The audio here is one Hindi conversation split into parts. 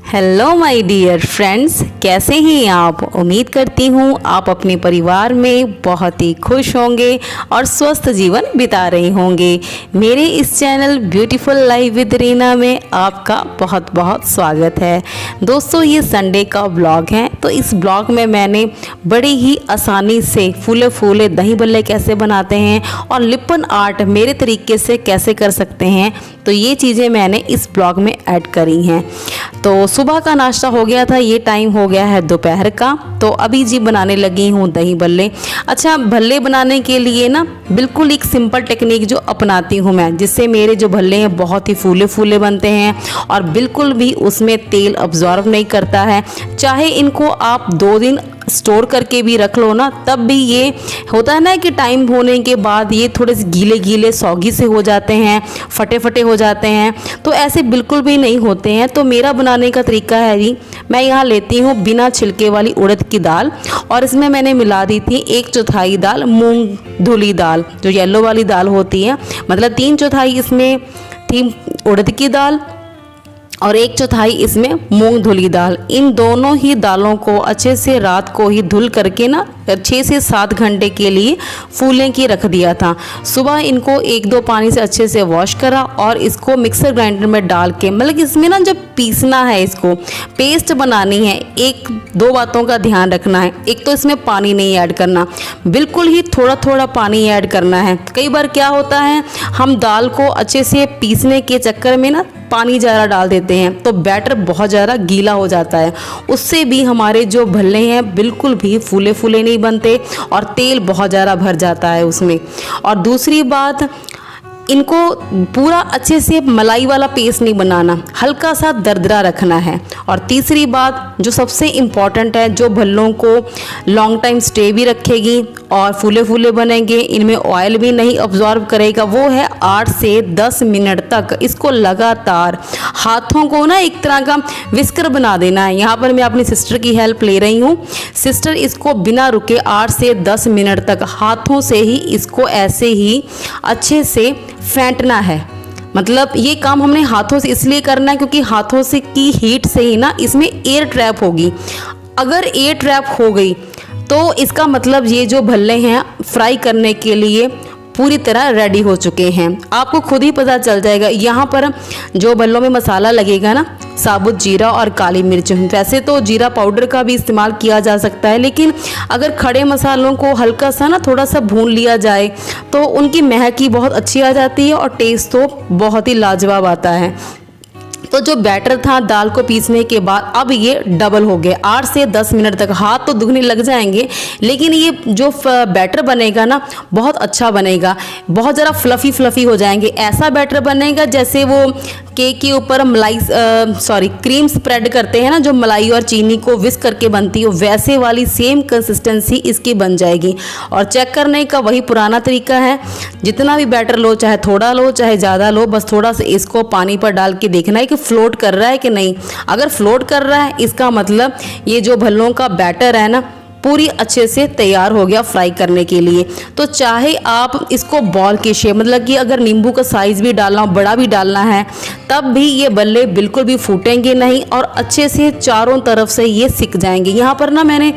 हेलो माय डियर फ्रेंड्स, कैसे हैं आप। उम्मीद करती हूँ आप अपने परिवार में बहुत ही खुश होंगे और स्वस्थ जीवन बिता रहे होंगे। मेरे इस channel beautiful life with Reena में आपका बहुत बहुत स्वागत है। दोस्तों, ये संडे का ब्लॉग है, तो इस ब्लॉग में मैंने बड़ी ही आसानी से फूले फूले दही बल्ले कैसे बनाते हैं और लिप्पन आर्ट मेरे तरीके से कैसे कर सकते हैं, तो ये चीज़ें मैंने इस ब्लॉग में ऐड करी हैं। तो सुबह का नाश्ता हो गया था, ये टाइम हो गया है दोपहर का, तो अभी जी बनाने लगी हूँ दही बल्ले। अच्छा, भल्ले बनाने के लिए ना बिल्कुल एक सिंपल टेक्निक जो अपनाती हूँ मैं, जिससे मेरे जो भल्ले हैं बहुत ही फूले फूले बनते हैं और बिल्कुल भी उसमें तेल अब्जॉर्व नहीं करता है। चाहे इनको आप 2 दिन स्टोर करके भी रख लो ना, तब भी ये होता है ना कि टाइम होने के बाद ये थोड़े से गीले गीले सौगी से हो जाते हैं, फटे फटे हो जाते हैं, तो ऐसे बिल्कुल भी नहीं होते हैं। तो मेरा बनाने का तरीका है जी, मैं यहाँ लेती हूँ बिना छिलके वाली उड़द की दाल और इसमें मैंने मिला दी थी 1/4 दाल मूंग धुली दाल, जो येलो वाली दाल होती है, मतलब 3/4 इसमें थी उड़द की दाल और 1/4 इसमें मूंग धुली दाल। इन दोनों ही दालों को अच्छे से रात को ही धुल करके ना 6 से 7 घंटे के लिए फूलने की रख दिया था। सुबह इनको 1-2 पानी से अच्छे से वॉश करा और इसको मिक्सर ग्राइंडर में डाल के, मतलब इसमें ना जब पीसना है, इसको पेस्ट बनानी है, 1-2 बातों का ध्यान रखना है। एक तो इसमें पानी नहीं ऐड करना, बिल्कुल ही थोड़ा थोड़ा पानी ऐड करना है। कई बार क्या होता है, हम दाल को अच्छे से पीसने के चक्कर में ना पानी ज़्यादा डाल देते हैं, तो बैटर बहुत ज़्यादा गीला हो जाता है। उससे भी हमारे जो भल्ले हैं बिल्कुल भी फूले फूले नहीं बनते और तेल बहुत ज़्यादा भर जाता है उसमें। और दूसरी बात, इनको पूरा अच्छे से मलाई वाला पेस्ट नहीं बनाना, हल्का सा दरदरा रखना है। और तीसरी बात जो सबसे इम्पॉर्टेंट है, जो भल्लों को लॉन्ग टाइम स्टे भी रखेगी और फूले फूले बनेंगे, इनमें ऑयल भी नहीं अब्जॉर्ब करेगा, वो है 8 से 10 मिनट तक इसको लगातार हाथों को ना एक तरह का विस्कर बना देना है। यहाँ पर मैं अपनी सिस्टर की हेल्प ले रही हूँ। सिस्टर इसको बिना रुके 8 से 10 मिनट तक हाथों से ही इसको ऐसे ही अच्छे से फेंटना है। मतलब ये काम हमने हाथों से इसलिए करना है क्योंकि हाथों से की हीट से ही ना इसमें एयर ट्रैप होगी। अगर एयर ट्रैप हो गई तो इसका मतलब ये जो भल्ले हैं फ्राई करने के लिए पूरी तरह रेडी हो चुके हैं। आपको खुद ही पता चल जाएगा। यहाँ पर जो भल्लों में मसाला लगेगा ना, साबुत जीरा और काली मिर्च, वैसे तो जीरा पाउडर का भी इस्तेमाल किया जा सकता है, लेकिन अगर खड़े मसालों को हल्का सा ना थोड़ा सा भून लिया जाए तो उनकी महक ही बहुत अच्छी आ जाती है और टेस्ट तो बहुत ही लाजवाब आता है। तो जो बैटर था दाल को पीसने के बाद, अब ये डबल हो गया। 8 से 10 मिनट तक हाथ तो दुखने लग जाएंगे, लेकिन ये जो बैटर बनेगा ना बहुत अच्छा बनेगा, बहुत ज़रा फ्लफ़ी फ्लफ़ी हो जाएंगे। ऐसा बैटर बनेगा जैसे वो केक के ऊपर क्रीम स्प्रेड करते हैं ना, जो मलाई और चीनी को विस्क करके बनती है, वैसे वाली सेम कंसिस्टेंसी इसकी बन जाएगी। और चेक करने का वही पुराना तरीका है, जितना भी बैटर लो, चाहे थोड़ा लो चाहे ज़्यादा लो, बस थोड़ा सा इसको पानी पर डाल के देखना है कि फ्लोट कर रहा है कि नहीं। अगर फ्लोट कर रहा है, इसका मतलब ये जो भल्लों का बैटर है ना पूरी अच्छे से तैयार हो गया फ्राई करने के लिए। तो चाहे आप इसको बॉल के शेप, मतलब कि अगर नींबू का साइज़ भी डालना हो, बड़ा भी डालना है, तब भी ये बल्ले बिल्कुल भी फूटेंगे नहीं और अच्छे से चारों तरफ से ये सिक जाएंगे। यहाँ पर ना मैंने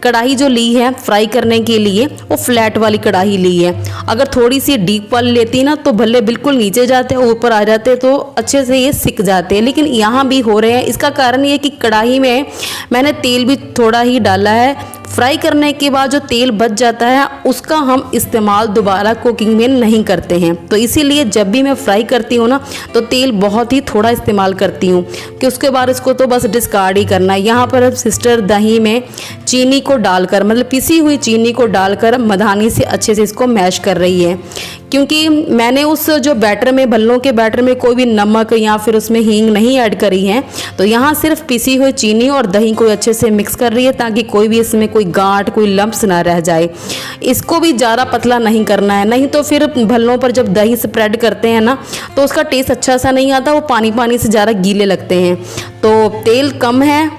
कढ़ाई जो ली है फ्राई करने के लिए, वो फ्लैट वाली कढ़ाई ली है। अगर थोड़ी सी डीप वाली लेती ना तो भल्ले बिल्कुल नीचे जाते, ऊपर आ जाते, तो अच्छे से ये सिक जाते हैं, लेकिन यहाँ भी हो रहे हैं। इसका कारण ये कि कढ़ाई में मैंने तेल भी थोड़ा ही डाला है। फ्राई करने के बाद जो तेल बच जाता है उसका हम इस्तेमाल दोबारा कुकिंग में नहीं करते हैं, तो इसीलिए जब भी मैं फ्राई करती हूँ ना तो तेल बहुत ही थोड़ा इस्तेमाल करती हूँ कि उसके बाद इसको तो बस डिस्कार्ड ही करना है। यहाँ पर अब सिस्टर दही में चीनी को डालकर, मतलब पिसी हुई चीनी को डालकर मधानी से अच्छे से इसको मैश कर रही है, क्योंकि मैंने उस जो बैटर में, भल्लों के बैटर में कोई भी नमक या फिर उसमें हींग नहीं ऐड करी है। तो यहाँ सिर्फ पिसी हुई चीनी और दही को अच्छे से मिक्स कर रही है ताकि कोई भी इसमें कोई गांठ, कोई लम्प्स ना रह जाए। इसको भी ज़्यादा पतला नहीं करना है, नहीं तो फिर भल्लों पर जब दही स्प्रेड करते हैं ना तो उसका टेस्ट अच्छा सा नहीं आता, वो पानी पानी से ज़्यादा गीले लगते हैं। तो तेल कम है,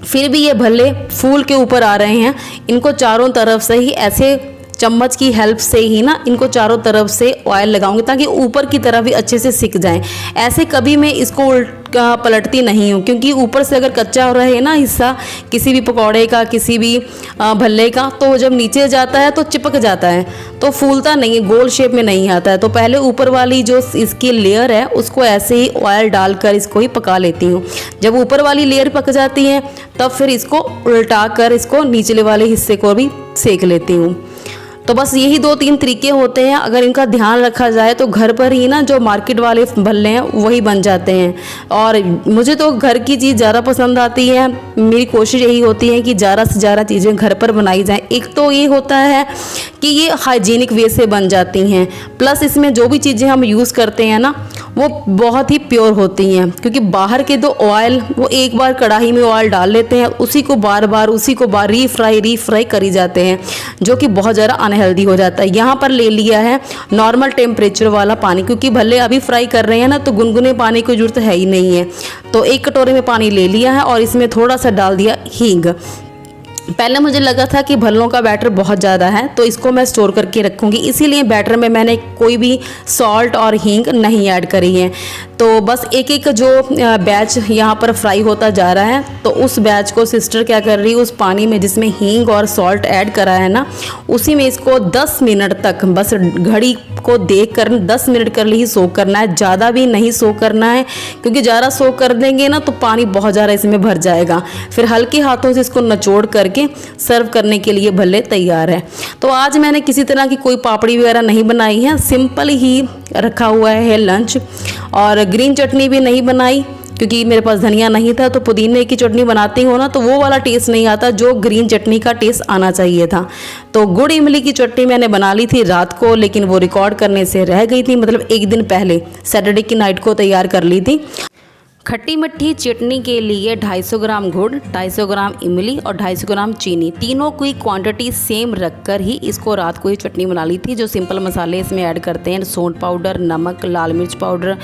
फिर भी ये भल्ले फूल के ऊपर आ रहे हैं। इनको चारों तरफ से ही ऐसे चम्मच की हेल्प से ही ना इनको चारों तरफ से ऑयल लगाऊंगी ताकि ऊपर की तरफ भी अच्छे से सिक जाएं। ऐसे कभी मैं इसको पलटती नहीं हूँ, क्योंकि ऊपर से अगर कच्चा रहे ना हिस्सा किसी भी पकौड़े का, किसी भी भल्ले का, तो जब नीचे जाता है तो चिपक जाता है, तो फूलता नहीं है, गोल शेप में नहीं आता है। तो पहले ऊपर वाली जो इसकी लेयर है उसको ऐसे ही ऑयल डालकर इसको ही पका लेती हूँ। जब ऊपर वाली लेयर पक जाती है तब फिर इसको उल्टा कर इसको निचले वाले हिस्से को भी सेक लेती हूँ। तो बस यही 2-3 तरीके होते हैं, अगर इनका ध्यान रखा जाए तो घर पर ही ना जो मार्केट वाले भल्ले हैं वही बन जाते हैं। और मुझे तो घर की चीज़ ज़्यादा पसंद आती है। मेरी कोशिश यही होती है कि ज़्यादा से ज़्यादा चीज़ें घर पर बनाई जाएं। एक तो ये होता है कि ये हाइजीनिक वे से बन जाती हैं, प्लस इसमें जो भी चीज़ें हम यूज़ करते हैं ना वो बहुत ही प्योर होती हैं। क्योंकि बाहर के तो ऑयल वो एक बार कढ़ाई में ऑयल डाल लेते हैं, उसी को बार बार रीफ्राई करी जाते हैं, जो कि बहुत ज़्यादा अनहेल्दी हो जाता है। यहाँ पर ले लिया है नॉर्मल टेम्परेचर वाला पानी, क्योंकि भले अभी फ्राई कर रहे हैं ना तो गुनगुने पानी की जरूरत है ही नहीं है। तो एक कटोरे में पानी ले लिया है और इसमें थोड़ा सा डाल दिया हींग। पहले मुझे लगा था कि भल्लों का बैटर बहुत ज़्यादा है तो इसको मैं स्टोर करके रखूँगी, इसीलिए बैटर में मैंने कोई भी सॉल्ट और हींग नहीं ऐड करी है। तो बस एक एक जो बैच यहाँ पर फ्राई होता जा रहा है, तो उस बैच को सिस्टर क्या कर रही है, उस पानी में जिसमें हींग और सॉल्ट ऐड करा है ना, उसी में इसको 10 मिनट तक बस घड़ी को देख कर 10 मिनट कर ही सोक करना है, ज़्यादा भी नहीं सोक करना है, क्योंकि ज़्यादा सोक कर देंगे ना तो पानी बहुत ज़्यादा इसमें भर जाएगा। फिर हल्के हाथों से इसको निचोड़ करके सर्व करने के लिए भल्ले तैयार है। तो आज मैंने किसी तरह की कोई पापड़ी वगैरह नहीं बनाई है, सिंपल ही रखा हुआ है लंच। और ग्रीन चटनी भी नहीं बनाई क्योंकि मेरे पास धनिया नहीं था। तो पुदीने की चटनी बनाती हो ना तो वो वाला टेस्ट नहीं आता जो ग्रीन चटनी का टेस्ट आना चाहिए था। तो गुड़ इमली की चटनी मैंने बना ली थी रात को, लेकिन वो रिकॉर्ड करने से रह गई थी, मतलब एक दिन पहले सैटरडे की नाइट को तैयार कर ली थी। खट्टी मिट्ठी चटनी के लिए 250 ग्राम गुड़, 250 ग्राम इमली और 250 ग्राम चीनी, तीनों की क्वांटिटी सेम रखकर ही इसको रात को ही चटनी बना ली थी। जो सिंपल मसाले इसमें ऐड करते हैं, सौंठ पाउडर, नमक, लाल मिर्च पाउडर,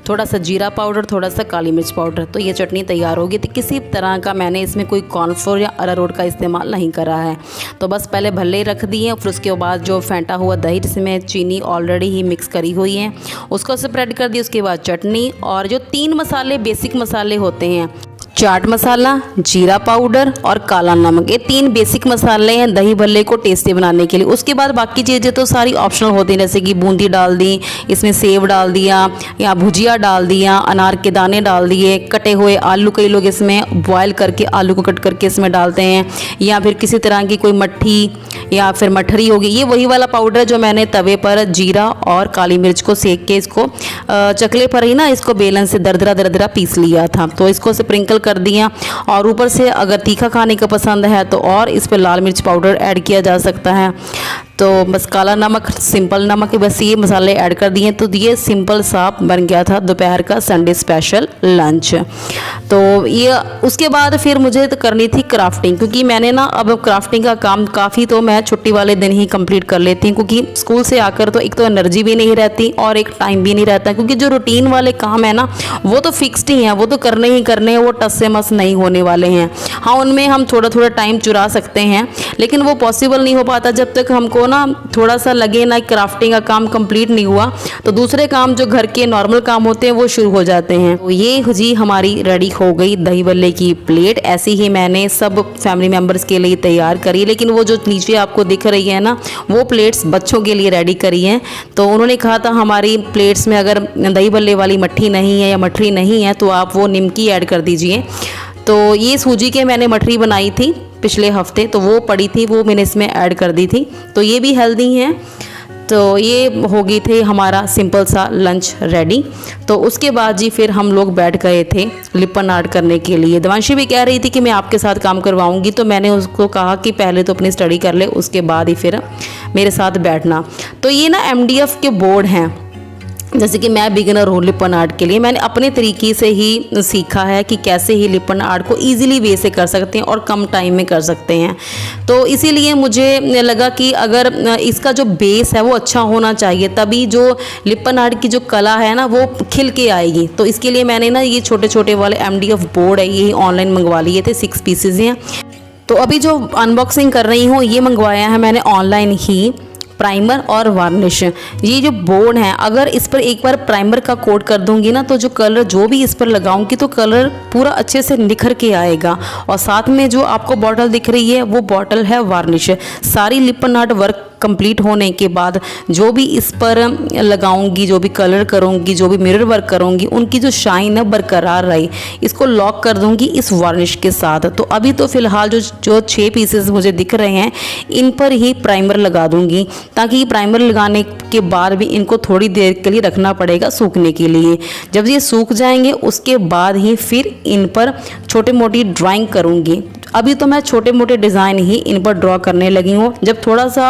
थोड़ा सा जीरा पाउडर, थोड़ा सा काली मिर्च पाउडर, तो ये चटनी तैयार होगी। तो किसी तरह का मैंने इसमें कोई कॉर्नफ्लोर या अरारोट का इस्तेमाल नहीं करा है। तो बस पहले भल्ले रख दिए, फिर उसके बाद जो फेंटा हुआ दही जिसमें चीनी ऑलरेडी ही मिक्स करी हुई है उसको स्प्रेड कर दी। उसके बाद चटनी और जो 3 मसाले बेसिक मसाले होते हैं, चाट मसाला, जीरा पाउडर और काला नमक, ये 3 बेसिक मसाले हैं दही भल्ले को टेस्टी बनाने के लिए। उसके बाद बाकी चीज़ें तो सारी ऑप्शनल होती हैं, जैसे कि बूंदी डाल दी, इसमें सेव डाल दिया या भुजिया डाल दिया, अनार के दाने डाल दिए, कटे हुए आलू, कई लोग इसमें बॉयल करके आलू को कट करके इसमें डालते हैं, या फिर किसी तरह की कोई मट्ठी या फिर मठरी होगी। ये वही वाला पाउडर जो मैंने तवे पर जीरा और काली मिर्च को सेक के इसको चकले पर ही ना इसको बेलन से दरदरा पीस लिया था, तो इसको स्प्रिंकल कर दिया। और ऊपर से अगर तीखा खाने का पसंद है तो और इस पर लाल मिर्च पाउडर ऐड किया जा सकता है। तो बस काला नमक, सिंपल नमक, बस ये मसाले ऐड कर दिए। तो ये सिंपल सा बन गया था दोपहर का संडे स्पेशल लंच। तो ये उसके बाद फिर मुझे तो करनी थी क्राफ्टिंग, क्योंकि मैंने ना अब क्राफ्टिंग का काम काफ़ी तो मैं छुट्टी वाले दिन ही कंप्लीट कर लेती हूँ, क्योंकि स्कूल से आकर तो एक तो एनर्जी भी नहीं रहती और एक टाइम भी नहीं रहता, क्योंकि जो रूटीन वाले काम है ना वो तो फिक्स्ड ही हैं, वो तो करने ही करने हैं, वो टस से मस नहीं होने वाले हैं। हाँ, उनमें हम थोड़ा थोड़ा टाइम चुरा सकते हैं, लेकिन वो पॉसिबल नहीं हो पाता जब तक हमको ना थोड़ा सा लगे ना क्राफ्टिंग का काम कंप्लीट नहीं हुआ तो दूसरे काम जो घर के नॉर्मल काम होते हैं वो शुरू हो जाते हैं। तो ये जी हमारी रेडी हो गई दही भल्ले की प्लेट। ऐसी ही मैंने सब फैमिली मेम्बर्स के लिए तैयार करी, लेकिन वो जो नीचे आपको दिख रही है ना वो प्लेट्स बच्चों के लिए रेडी करी हैं। तो उन्होंने कहा था हमारी प्लेट्स में अगर दही भल्ले वाली मट्ठी नहीं है या मठरी नहीं है तो आप वो निमकी ऐड कर दीजिए। तो ये सूजी के मैंने मठरी बनाई थी पिछले हफ्ते, तो वो पड़ी थी, वो मैंने इसमें ऐड कर दी थी, तो ये भी हेल्दी हैं। तो ये हो गई थी हमारा सिंपल सा लंच रेडी। तो उसके बाद जी फिर हम लोग बैठ गए थे लिपन आर्ट करने के लिए। देवांशी भी कह रही थी कि मैं आपके साथ काम करवाऊंगी, तो मैंने उसको कहा कि पहले तो अपनी स्टडी कर ले, उसके बाद ही फिर मेरे साथ बैठना। तो ये ना MDF के बोर्ड हैं, जैसे कि मैं बिगिनर हूँ लिपन आर्ट के लिए, मैंने अपने तरीके से ही सीखा है कि कैसे ही लिपन आर्ट को इजीली वे से कर सकते हैं और कम टाइम में कर सकते हैं। तो इसीलिए मुझे लगा कि अगर इसका जो बेस है वो अच्छा होना चाहिए, तभी जो लिपन आर्ट की जो कला है ना वो खिल के आएगी। तो इसके लिए मैंने ना ये छोटे छोटे वाले MDF बोर्ड है ये ऑनलाइन मंगवा लिए थे, 6 पीसेज हैं। तो अभी जो अनबॉक्सिंग कर रही हूँ ये मंगवाया है मैंने ऑनलाइन ही। प्राइमर और वार्निश। ये जो बोर्ड है, अगर इस पर एक बार प्राइमर का कोट कर दूंगी ना, तो जो कलर जो भी इस पर लगाऊंगी तो कलर पूरा अच्छे से निखर के आएगा। और साथ में जो आपको बॉटल दिख रही है वो बॉटल है वार्निश। सारी लिपन आर्ट वर्क कंप्लीट होने के बाद जो भी इस पर लगाऊंगी, जो भी कलर करूंगी, जो भी मिरर वर्क करूंगी, उनकी जो शाइन है बरकरार रही। इसको लॉक कर दूंगी इस वार्निश के साथ। तो अभी तो फिलहाल जो 6 पीसेस मुझे दिख रहे हैं, इन पर ही प्राइमर लगा दूंगी, ताकि प्राइमर लगाने के बाद भी इनको थोड़ी देर के लिए रखना पड़ेगा सूखने के लिए। जब ये सूख जाएंगे उसके बाद ही फिर इन पर छोटी मोटी ड्राइंग करूंगी। अभी तो मैं छोटे मोटे डिज़ाइन ही इन पर ड्रॉ करने लगी हूँ। जब थोड़ा सा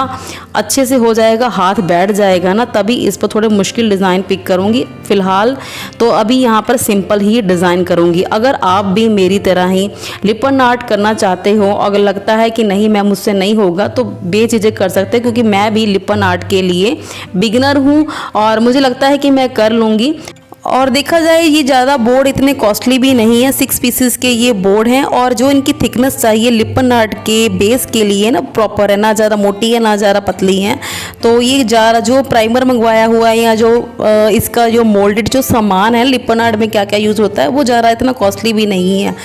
अच्छे से हो जाएगा, हाथ बैठ जाएगा ना, तभी इस पर थोड़े मुश्किल डिज़ाइन पिक करूँगी। फ़िलहाल तो अभी यहाँ पर सिंपल ही डिज़ाइन करूँगी। अगर आप भी मेरी तरह ही लिपन आर्ट करना चाहते हो, अगर लगता है कि नहीं मैं मुझसे नहीं होगा, तो बेझिझक कर सकते हैं, क्योंकि मैं भी लिपन आर्ट के लिए बिगिनर हूँ और मुझे लगता है कि मैं कर लूँगी। और देखा जाए ये ज़्यादा बोर्ड इतने कॉस्टली भी नहीं है, 6 पीसेस के ये बोर्ड हैं। और जो इनकी थिकनेस चाहिए लिपन आर्ट के बेस के लिए ना प्रॉपर है, ना ज़्यादा मोटी है ना ज़्यादा पतली है। तो ये ज़्यादा जो प्राइमर मंगवाया हुआ है या जो इसका जो मोल्डेड जो सामान है लिपन आर्ट में क्या क्या यूज़ होता है, वो ज़्यादा इतना कॉस्टली भी नहीं है।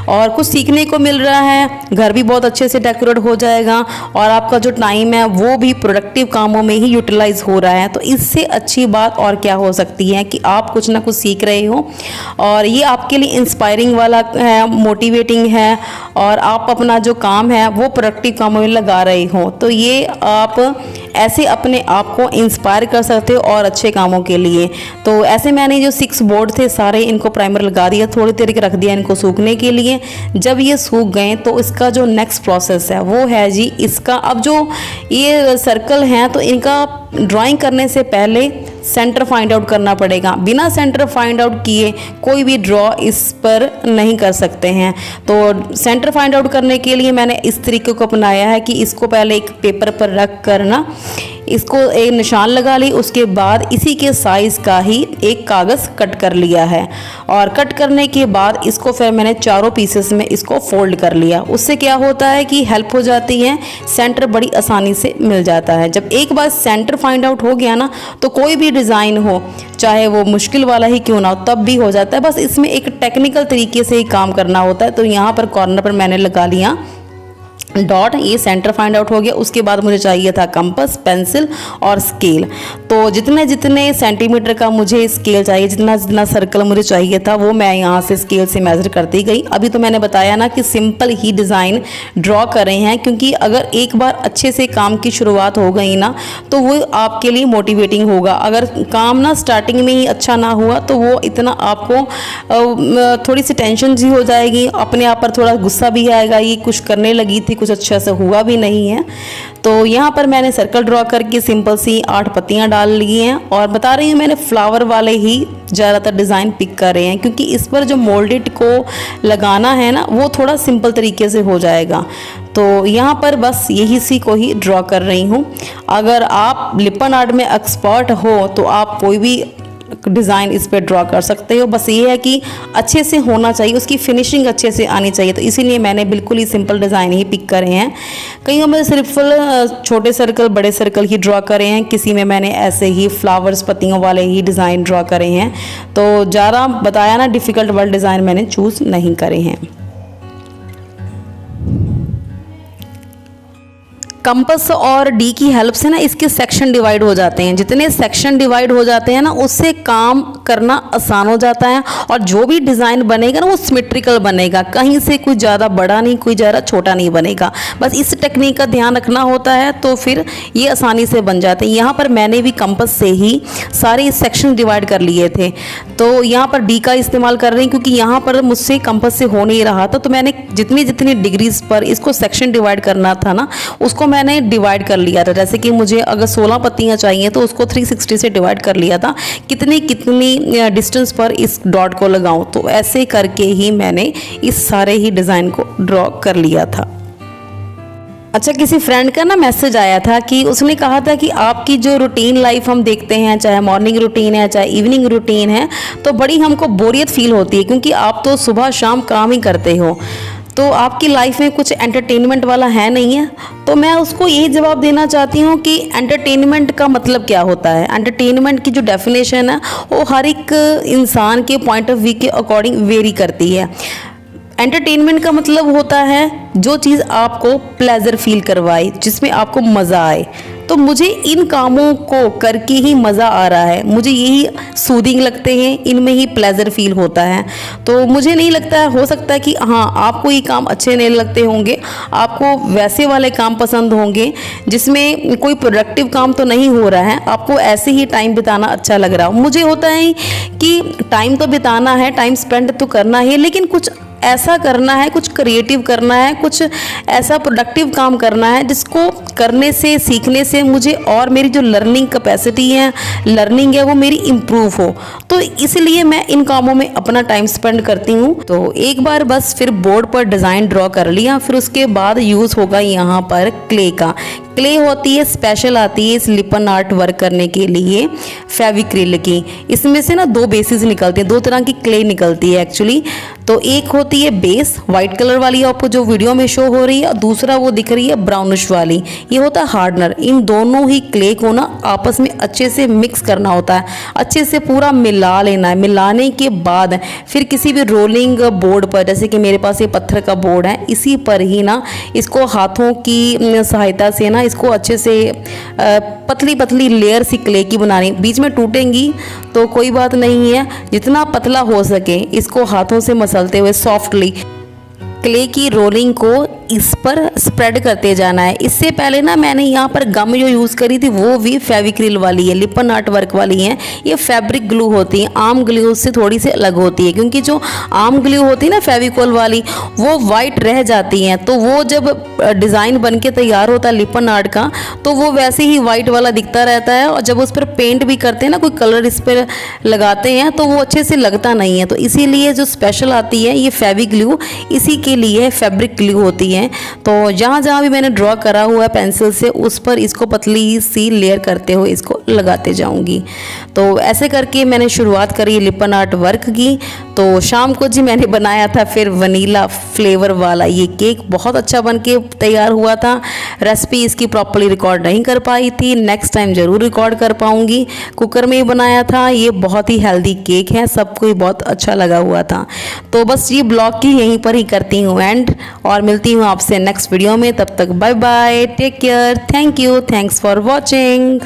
और कुछ सीखने को मिल रहा है, घर भी बहुत अच्छे से डेकोरेट हो जाएगा और आपका जो टाइम है वो भी प्रोडक्टिव कामों में ही यूटिलाइज हो रहा है। तो इससे अच्छी बात और क्या हो सकती है कि आप कुछ ना कुछ सीख रहे हो और ये आपके लिए इंस्पायरिंग वाला है, मोटिवेटिंग है, और आप अपना जो काम है वो प्रोडक्टिव कामों में लगा रहे हो। तो ये आप ऐसे अपने आप को इंस्पायर कर सकते हो और अच्छे कामों के लिए। तो ऐसे मैंने जो 6 बोर्ड थे सारे इनको प्राइमर लगा दिया, थोड़ी देर रख दिया इनको सूखने के लिए। जब ये सूख गए तो इसका जो नेक्स्ट प्रोसेस है वो है जी इसका, अब जो ये सर्कल हैं तो इनका ड्राइंग करने से पहले सेंटर फाइंड आउट करना पड़ेगा। बिना सेंटर फाइंड आउट किए कोई भी ड्रॉ इस पर नहीं कर सकते हैं। तो सेंटर फाइंड आउट करने के लिए मैंने इस तरीके को अपनाया है कि इसको पहले एक पेपर पर रख कर ना इसको एक निशान लगा ली, उसके बाद इसी के साइज़ का ही एक कागज़ कट कर लिया है। और कट करने के बाद इसको फिर मैंने चारों पीसेस में इसको फोल्ड कर लिया। उससे क्या होता है कि हेल्प हो जाती है, सेंटर बड़ी आसानी से मिल जाता है। जब एक बार सेंटर फाइंड आउट हो गया ना, तो कोई भी डिज़ाइन हो, चाहे वो मुश्किल वाला ही क्यों ना हो, तब भी हो जाता है। बस इसमें एक टेक्निकल तरीके से ही काम करना होता है। तो यहाँ पर कॉर्नर पर मैंने लगा लिया डॉट, ये सेंटर फाइंड आउट हो गया। उसके बाद मुझे चाहिए था कंपास, पेंसिल और स्केल। तो जितने जितने सेंटीमीटर का मुझे स्केल चाहिए, जितना जितना सर्कल मुझे चाहिए था, वो मैं यहाँ से स्केल से मेज़र करती गई। अभी तो मैंने बताया ना कि सिंपल ही डिज़ाइन ड्रॉ कर रहे हैं, क्योंकि अगर एक बार अच्छे से काम की शुरुआत हो गई ना, तो वो आपके लिए मोटिवेटिंग होगा। अगर काम ना स्टार्टिंग में ही अच्छा ना हुआ तो वो इतना आपको थोड़ी सी टेंशन सी हो जाएगी, अपने आप पर थोड़ा गुस्सा भी आएगा, ये कुछ करने लगी थी कुछ अच्छा से हुआ भी नहीं है। तो यहाँ पर मैंने सर्कल ड्रॉ करके सिंपल सी 8 पत्तियाँ डाल ली हैं। और बता रही हूँ मैंने फ्लावर वाले ही ज़्यादातर डिज़ाइन पिक कर रहे हैं, क्योंकि इस पर जो मोल्डेड को लगाना है ना वो थोड़ा सिंपल तरीके से हो जाएगा। तो यहाँ पर बस यही सी को ही ड्रॉ कर रही हूँ। अगर आप लिपन आर्ट में एक्सपर्ट हो तो आप कोई भी डिज़ाइन इस पर ड्रॉ कर सकते हो। बस ये है कि अच्छे से होना चाहिए, उसकी फिनिशिंग अच्छे से आनी चाहिए। तो इसीलिए मैंने बिल्कुल ही सिंपल डिज़ाइन ही पिक करे हैं। कहीं में सिर्फ छोटे सर्कल बड़े सर्कल ही ड्रॉ करे हैं, किसी में मैंने ऐसे ही फ्लावर्स पत्तियों वाले ही डिज़ाइन ड्रॉ करे हैं। तो ज़्यादा बताया ना डिफ़िकल्ट वाले डिज़ाइन मैंने चूज़ नहीं करे हैं। कंपास और डी की हेल्प से ना इसके सेक्शन डिवाइड हो जाते हैं। जितने सेक्शन डिवाइड हो जाते हैं ना, उससे काम करना आसान हो जाता है और जो भी डिज़ाइन बनेगा ना वो सिमेट्रिकल बनेगा, कहीं से कोई ज़्यादा बड़ा नहीं कोई ज़्यादा छोटा नहीं बनेगा। बस इस टेक्निक का ध्यान रखना होता है, तो फिर ये आसानी से बन जाते हैं। यहाँ पर मैंने भी कंपास से ही सारे सेक्शन डिवाइड कर लिए थे। तो यहाँ पर डी का इस्तेमाल कर रही हूँ, क्योंकि यहाँ पर मुझसे कंपास से हो नहीं रहा था। तो मैंने जितनी जितनी डिग्रीज पर इसको सेक्शन डिवाइड करना था ना, उसको मैंने डिवाइड कर लिया था। जैसे कि मुझे अगर 16 पत्तियां चाहिए तो उसको 360 से डिवाइड कर लिया था, कितनी कितनी डिस्टेंस पर इस डॉट को लगाऊं। तो ऐसे करके ही मैंने इस सारे ही डिज़ाइन को ड्रॉ कर लिया था। अच्छा, किसी फ्रेंड का ना मैसेज आया था कि उसने कहा था कि आपकी जो रूटीन लाइफ हम देखते हैं, चाहे मॉर्निंग रूटीन है चाहे इवनिंग रूटीन है, तो बड़ी हमको बोरियत फील होती है, क्योंकि आप तो सुबह शाम काम ही करते हो। तो आपकी लाइफ में कुछ एंटरटेनमेंट वाला है नहीं है? तो मैं उसको यही जवाब देना चाहती हूँ कि एंटरटेनमेंट का मतलब क्या होता है। एंटरटेनमेंट की जो डेफिनेशन है वो हर एक इंसान के पॉइंट ऑफ व्यू के अकॉर्डिंग वेरी करती है। एंटरटेनमेंट का मतलब होता है जो चीज़ आपको प्लेजर फील करवाए, जिसमें आपको मज़ा आए। तो मुझे इन कामों को करके ही मज़ा आ रहा है, मुझे यही सूदिंग लगते हैं, इनमें ही प्लेजर फील होता है। तो मुझे नहीं लगता है, हो सकता है कि हाँ आपको ये काम अच्छे नहीं लगते होंगे, आपको वैसे वाले काम पसंद होंगे जिसमें कोई प्रोडक्टिव काम तो नहीं हो रहा है, आपको ऐसे ही टाइम बिताना अच्छा लग रहा हो। मुझे होता है कि टाइम तो बिताना है, टाइम स्पेंड तो करना है, लेकिन कुछ ऐसा करना है, कुछ क्रिएटिव करना है, कुछ ऐसा प्रोडक्टिव काम करना है जिसको करने से, सीखने से मुझे और मेरी जो लर्निंग कैपेसिटी है, लर्निंग है, वो मेरी इम्प्रूव हो। तो इसलिए मैं इन कामों में अपना टाइम स्पेंड करती हूँ। तो एक बार बस फिर बोर्ड पर डिज़ाइन ड्रॉ कर लिया, फिर उसके बाद यूज़ होगा यहाँ पर क्ले का। क्ले होती है, स्पेशल आती है इस लिपन आर्ट वर्क करने के लिए, फेविक्रिल की। इसमें से ना दो बेसिस निकलते हैं, दो तरह की क्ले निकलती है एक्चुअली। तो एक होती है बेस वाइट कलर वाली, आपको जो वीडियो में शो हो रही है, और दूसरा वो दिख रही है ब्राउनिश वाली, ये होता है हार्डनर। इन दोनों ही क्ले को ना आपस में अच्छे से मिक्स करना होता है, अच्छे से पूरा मिला लेना है। मिलाने के बाद फिर किसी भी रोलिंग बोर्ड पर, जैसे कि मेरे पास ये पत्थर का बोर्ड है, इसी पर ही ना इसको हाथों की सहायता से ना इसको अच्छे से पतली पतली लेयर सी क्ले की बनानी। बीच में टूटेंगी तो कोई बात नहीं है, जितना पतला हो सके इसको हाथों से मसलते हुए सॉफ्टली क्ले की रोलिंग को इस पर स्प्रेड करते जाना है। इससे पहले ना मैंने यहाँ पर गम जो यूज़ करी थी वो भी फेविक्रिल वाली है, लिपन आर्ट वर्क वाली है। ये फैब्रिक ग्लू होती है, आम ग्लू से थोड़ी सी अलग होती है, क्योंकि जो आम ग्लू होती है ना फेविकोल वाली, वो वाइट रह जाती हैं। तो वो जब डिज़ाइन बन के तैयार होता है लिपन आर्ट का, तो वो वैसे ही वाइट वाला दिखता रहता है, और जब उस पर पेंट भी करते हैं ना, कोई कलर इस पर लगाते हैं, तो वो अच्छे से लगता नहीं है। तो इसीलिए जो स्पेशल आती है ये फेविग्लू, इसी के लिए फैब्रिक ग्लू होती है। तो जहाँ जहाँ भी मैंने ड्रॉ करा हुआ है पेंसिल से, उस पर इसको पतली सी लेयर करते हुए इसको लगाते जाऊंगी। तो ऐसे करके मैंने शुरुआत करी लिपन आर्ट वर्क की। तो शाम को जी मैंने बनाया था फिर वनीला फ्लेवर वाला ये केक, बहुत अच्छा बन के तैयार हुआ था। रेसिपी इसकी प्रॉपर्ली रिकॉर्ड नहीं कर पाई थी, नेक्स्ट टाइम ज़रूर रिकॉर्ड कर पाऊँगी। कुकर में ही बनाया था, ये बहुत ही हेल्दी केक है, सबको ही बहुत अच्छा लगा हुआ था। तो बस ये ब्लॉग की यहीं पर ही करती हूँ एंड, और मिलती हूँ आपसे नेक्स्ट वीडियो में। तब तक bye bye, take care, thank you, thanks for watching.